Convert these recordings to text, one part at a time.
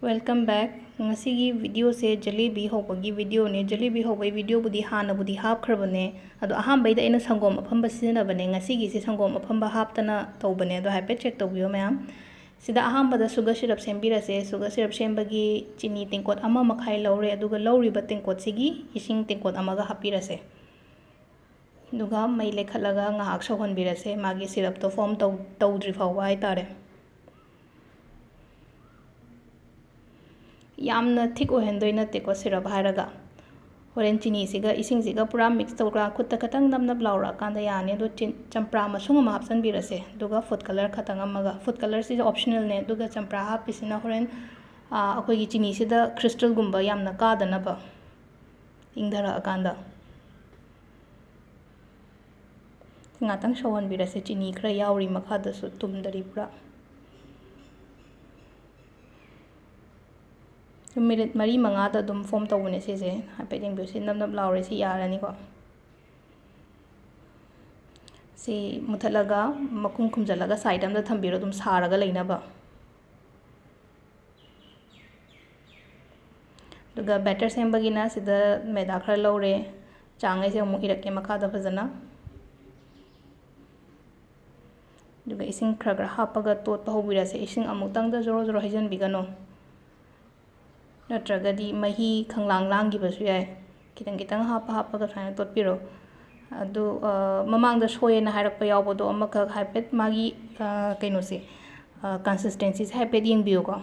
Welcome back. Ngasigi video se jalebi hobagi video ne jalebi hobai video budi hana budi hap kharbane ado aham baida ina sangom afamba sina bane ngasigi se sangom afamba haptana tobane ado hape check tobiyo mayam sida aham bada sugar syrup sembirase sugar syrup sembagi chini tingkot ama makhai laure aduga lauriba tingkot sigi ising tingkot amaga hapirase duga mai lekhalaga ngahak sohonbirase magi syrup to form tawdri fawba hai tare यामना थिक ओहेंदोय नतेको syrup हायरगा होरेन चिनी सिगा इसिंग सिगा पूरा mix तौरा खुत्ता खतंग नम नम लाउरा कांदा याने दो चंप्रा मसुंग मा हापसन बिरसे दुगा फूड कलर खतंग अमगा फूड कलर सि ऑप्शनल ने दुगा चंप्रा हापिसिना होरेन अखोगी चिनी सिदा crystal गुंबा यामना कादनबा इंगधरा अकांदा ngathang shawon birase chini khra yauri makhada su tumdari pura minute mari manga da dum form tawune se se hapeding bi sin nam laure si yarani ko si muthalaga makum khumjalaga side am da thambiro dum saraga leina ba duga batter sembagina sida maida khara laure changai se amu irake makada fazana duga ising khra hapaga tot hobirase ising amutang da zoro zoro hijan bigano नत्रगदी मही खंगलांग लांगी बसु याय कितंग कितंग हापगा थाना तोटपिरो अदु ममांग the सोयेना हारक प यावबदो अमक हाइपेट मागी कैनोसे consistency हाइपेट यंगबियो को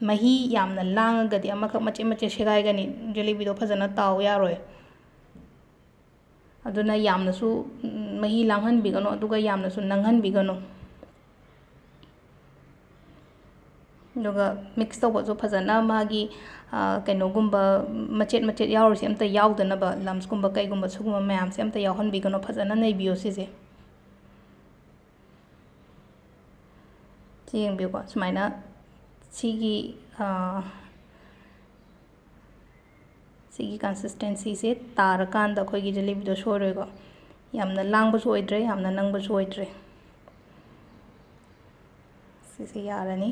मही यामना लांगगदी अमक मचे मचे सेगायगनी जलेबी दो फजना ताव यारोय अदुना यामनसु मही लांगहन बिगनो अदुगा यामनसु नंगहन बिगनो दुगा मिक्स तौबजो फजना मागी कैनोगुंबा मचेट मचेट यावरसे अमता यावदनबा लम्सगुंबा कैगुंबा सुगुंबा मैम से अमता यावहन बिगनो फजना नैबियो सिसे चेंग बियो सुमाइना सिगी सिगी कंसिस्टेंसी से तारकांदा अखोगी जलेबीदो सोरोयगो यामना लांगबसु ओइद्रे यामना नंगबसु ओइद्रे सिसे यारनी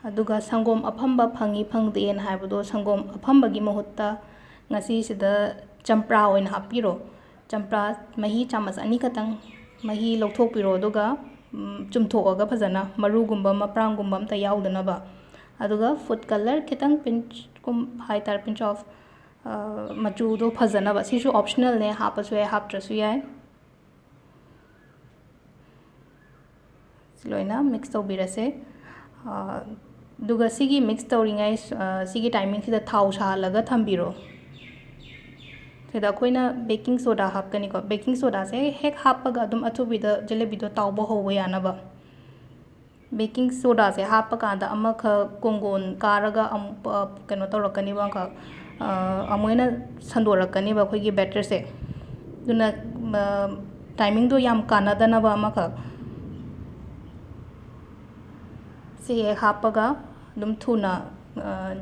अदुगा संगोम अफंबा fungi फंगदेन हाइबदो संगोम अफंबगी महुत्ता ngasi sida champra oin hapiro champra mahi chamas ani katang mahi lokthokpiro duga chumthoga phajana maru gumba maprang gumba amta yaudana ba aduga food color kitang pinch kum high tar pinch of machu do phajana ba sisu optional ne hapasu ya haptrasu ya siloina mix tobirase दुगा सिगी mix तौरिंगाई सिगी timing सिदा थाव सालगा थंबिरो सिदा Koyna baking soda हापकनी को baking soda से हेक हापगा अदुम अथुबिदा जलेबीदो तावबो होबो यानबा baking soda से हापकांदा अमख कोंगोन कारगा कनो तौरकनी बांका अमोइना संदोरकनी बा खोगी बैटर से दुना टाइमिंग दो याम कानादनबा अमख से हापगा दुम थुना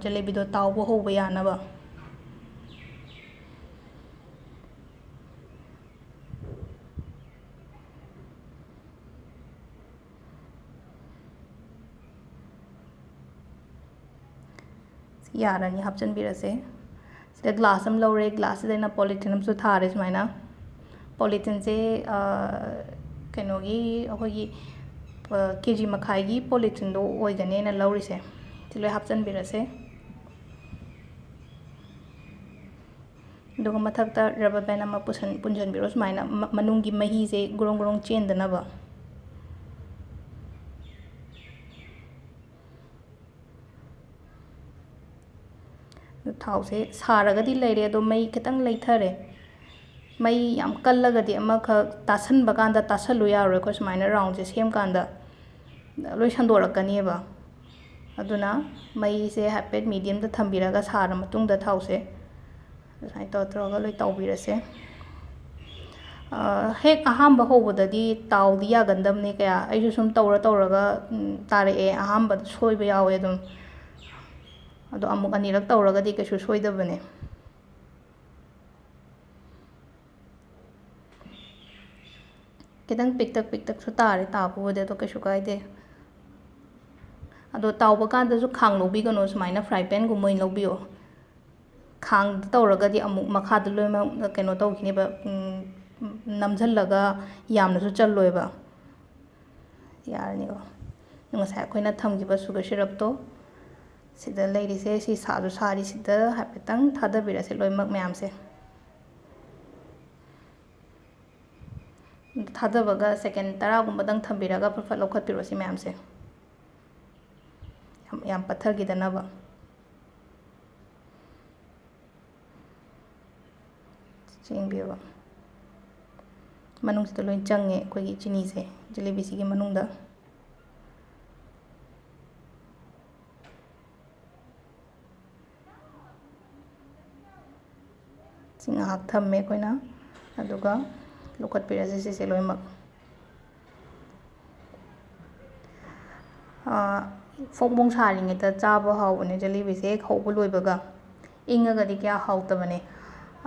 जलेबीदो तावबो होबो यानबा यारनी हापचन बिरसे सिदा ग्लास हम लौरे ग्लास देना पॉलीथीन हम सु थारे सुमाइना पॉलीथीन से कैनोगी अखोगी केजी मखाई पॉलीथीन दो ओइगने ना लौरिसे तिलो हापचन बिरसे दुगा मथकता रबर बैंड अमा पुंजन बिरो सुमाइना मनुंगी मही से गुरोंग गुरोंग चेंदनबा थाव से सारगदी लेरे दो मई खतंग लेथरे मई याम कल्लगदी अमख तासन बकांदा तासलु यारो को सुमाइना राउंड से सेम कांदा लोई संदोरकनीबा अदुना मई से हाइपेट मीडियम द थंबिरागा सारा मतुंग द थाव से साइ तोत्रगा लोई तौबिरसे हेक अहाम होबददी तावदी यागंदमने कया आइसु सुम तौरगा तारे अहाम सोइबा यावे दुम अदो अमुक अनिरक तौरगदी कैसु सोइदबने कितंग पिक तक सु तारे तापुदे तो कैसु कायदे ꯑꯗꯣ ꯇꯥꯎꯕ ꯀꯥꯟꯗꯁꯨ ꯈꯥꯡ ꯂꯧꯕꯤꯒꯅꯣ ꯁꯨꯃꯥꯏꯅ ꯐ꯭ꯔꯥꯏ ꯄꯦꯟꯒꯨꯝꯕ ꯑꯣꯏꯅ ꯂꯧꯕꯤꯌꯣ ꯈꯥꯡꯗ ꯇꯧꯔꯒꯗꯤ ꯑꯃꯨꯛ ꯃꯈꯥꯗ ꯂꯣꯏꯅꯃꯛ ꯀꯩꯅꯣ ꯇꯧꯈꯤꯅꯦꯕ ꯅꯝꯁꯤꯜꯂꯒ ꯌꯥꯝꯅꯁꯨ ꯆꯜꯂꯣꯏꯕ ꯌꯥꯔꯅꯤꯀꯣ ꯉꯁꯥꯏ ꯑꯩꯈꯣꯏꯅ ꯊꯝꯈꯤꯕ ꯁꯨꯒꯔ ꯁꯤꯔꯞꯇꯣ ꯁꯤꯗ ꯂꯩꯔꯤꯁꯦ ꯁꯤ ꯁꯥꯁꯨ ꯁꯥꯔꯤꯁꯤꯗ ꯍꯥꯏꯐꯦꯠꯇꯪ ꯊꯥꯗꯕꯤꯔꯁꯦ ꯂꯣꯏꯅꯃꯛ ꯃꯌꯥꯝꯁꯦ ꯊꯥꯗꯕꯒ ꯁꯦꯀꯦꯟ 10ꯒꯨꯝꯕꯗꯪ ꯊꯝꯕꯤꯔꯒ ꯐꯠ ꯂꯧꯈꯠꯄꯤꯔꯣ ꯁꯤ ꯃꯌꯥꯝꯁꯦ ꯌꯥꯝ ꯄꯠꯊꯈꯤꯗꯅꯕ ꯆꯦꯡꯕꯤꯕ ꯃꯅꯨꯡꯁꯤꯗ ꯂꯣꯏ ꯆꯪꯉꯦ ꯑꯩꯈꯣꯏꯒꯤ ꯆꯤꯅꯤꯁꯦ ꯖꯦꯂꯤꯕꯤꯁꯤꯒꯤ ꯃꯅꯨꯡꯗ ꯁꯤ ꯉꯥꯏꯍꯥꯛ ꯊꯝꯃꯦ ꯑꯩꯈꯣꯏꯅ ꯑꯗꯨꯒ ꯂꯧꯈꯠꯄꯤꯔꯁꯦ ꯁꯤꯁꯦ ꯂꯣꯏꯅꯃꯛ ꯐꯣꯡ ꯐꯣꯡ ꯁꯥꯔꯤꯉꯩꯗ ꯆꯥꯕ ꯍꯥꯎꯕꯅꯦ ꯖꯦꯂꯤꯕꯤꯁꯦ ꯍꯦꯛ ꯍꯧꯕ ꯂꯣꯏꯕꯒ ꯏꯪꯉꯒꯗꯤ ꯀꯌꯥ ꯍꯥꯎꯇꯕꯅꯦ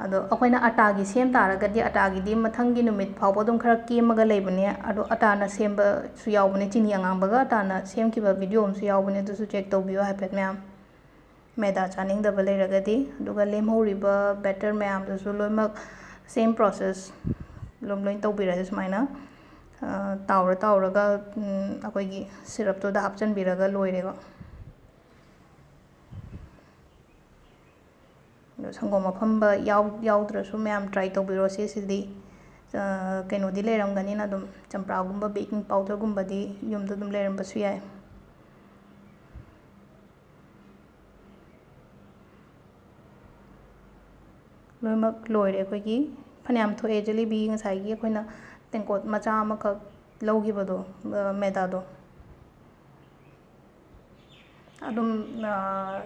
ꯑꯗꯣ ꯑꯩꯈꯣꯏꯅ ꯑꯇꯥꯒꯤ ꯁꯦꯝ ꯇꯥꯔꯒꯗꯤ ꯑꯇꯥꯒꯤꯗꯤ ꯃꯊꯪꯒꯤ ꯅꯨꯃꯤꯠ ꯐꯥꯎꯕ ꯑꯗꯨꯝ ꯈꯔ ꯀꯦꯝꯃꯒ ꯂꯩꯕꯅꯦ ꯑꯗꯣ ꯑꯇꯥꯅ ꯁꯦꯝꯕꯁꯨ ꯌꯥꯎꯕꯅꯦ ꯆꯤꯅꯤ ꯑꯉꯥꯡꯕꯒ ꯑꯇꯥꯅ ꯁꯦꯝꯈꯤꯕ ꯚꯤꯗꯤꯑꯣ ꯑꯃꯁꯨ ꯌꯥꯎꯕꯅꯦ ꯑꯗꯨꯁꯨ ꯆꯦꯛ ꯇꯧꯕꯤꯌꯣ ꯍꯥꯏꯐꯦꯠ ꯃꯌꯥꯝ ꯃꯦꯗꯥ ꯆꯥꯅꯤꯡꯗꯕ ꯂꯩꯔꯒꯗꯤ ꯑꯗꯨꯒ ꯂꯦꯝꯍꯧꯔꯤꯕ ꯕꯦꯇꯔ ꯃꯌꯥꯝꯗꯨꯁꯨ ꯂꯣꯏꯅꯃꯛ ꯁꯦꯝ ꯄ꯭ꯔꯣꯁꯦꯁ ꯂꯣꯏ ꯇꯧꯕꯤꯔꯁꯦ ꯁꯨꯃꯥꯏꯅ ꯇꯥꯎꯔꯒ ꯑꯩꯈꯣꯏꯒꯤ ꯁꯤꯔꯞꯇꯨꯗ ꯍꯥꯞꯆꯤꯟꯕꯤꯔꯒ ꯂꯣꯏꯔꯦꯕ ꯑꯗꯣ ꯁꯪꯒꯣꯝ ꯑꯐꯝꯕ ꯌꯥꯎꯗ꯭ꯔꯁꯨ ꯃꯌꯥꯝ ꯇ꯭ꯔꯥꯏ ꯇꯧꯕꯤꯔꯣ ꯁꯤꯗꯤ ꯀꯩꯅꯣꯗꯤ ꯂꯩꯔꯝꯒꯅꯤꯅ ꯑꯗꯨꯝ ꯆꯝꯄ꯭ꯔꯥꯒꯨꯝꯕ ꯕꯦꯀꯤꯡ ꯄꯥꯎꯗꯔꯒꯨꯝꯕꯗꯤ ꯌꯨꯝꯗ ꯑꯗꯨꯝ ꯂꯩꯔꯝꯕꯁꯨ ꯌꯥꯏ ꯂꯣꯏꯅꯃꯛ ꯂꯣꯏꯔꯦ ꯑꯩꯈꯣꯏꯒꯤ ꯐꯅꯌꯥꯝ ꯊꯣꯛꯑꯦ ꯖꯦꯂꯤꯕꯤ ꯉꯁꯥꯏꯒꯤ ꯑꯩꯈꯣꯏꯅ ꯇꯦꯡꯀꯣꯠ ꯃꯆꯥ ꯑꯃꯈꯛ ꯂꯧꯈꯤꯕꯗꯣ ꯃꯦꯗꯥꯗꯣ ꯑꯗꯨꯝ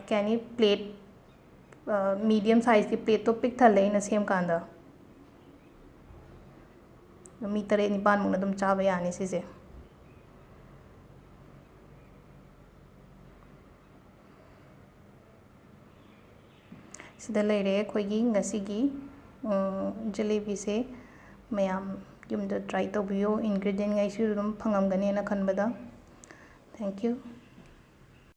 ꯀꯩ ꯍꯥꯏꯅꯤ ꯄ꯭ꯂꯦꯠ ꯃꯤꯗꯤꯌꯝ ꯁꯥꯏꯖꯀꯤ ꯄ꯭ꯂꯦꯠꯇꯣ ꯄꯤꯛ ꯊꯜꯂꯦ ꯑꯩꯅ ꯁꯦꯝꯀꯥꯟꯗ ꯃꯤ 8-9ꯃꯨꯛꯅ ꯑꯗꯨꯝ ꯆꯥꯕ ꯌꯥꯅꯤ ꯁꯤꯁꯦ ꯁꯤꯗ ꯂꯩꯔꯦ ꯑꯩꯈꯣꯏꯒꯤ ꯉꯁꯤꯒꯤ ꯖꯦꯂꯤꯕꯤꯁꯦ ꯃꯌꯥꯝ ꯌꯨꯝꯗ ꯇ꯭ꯔꯥꯏ ꯇꯧꯕꯤꯌꯣ ꯏꯟꯒ꯭ꯔꯤꯗꯤꯌꯦꯟꯉꯩꯁꯨ ꯑꯗꯨꯝ ꯐꯪꯉꯝꯒꯅꯦꯅ ꯈꯟꯕꯗ ꯊꯦꯡꯛ ꯌꯨ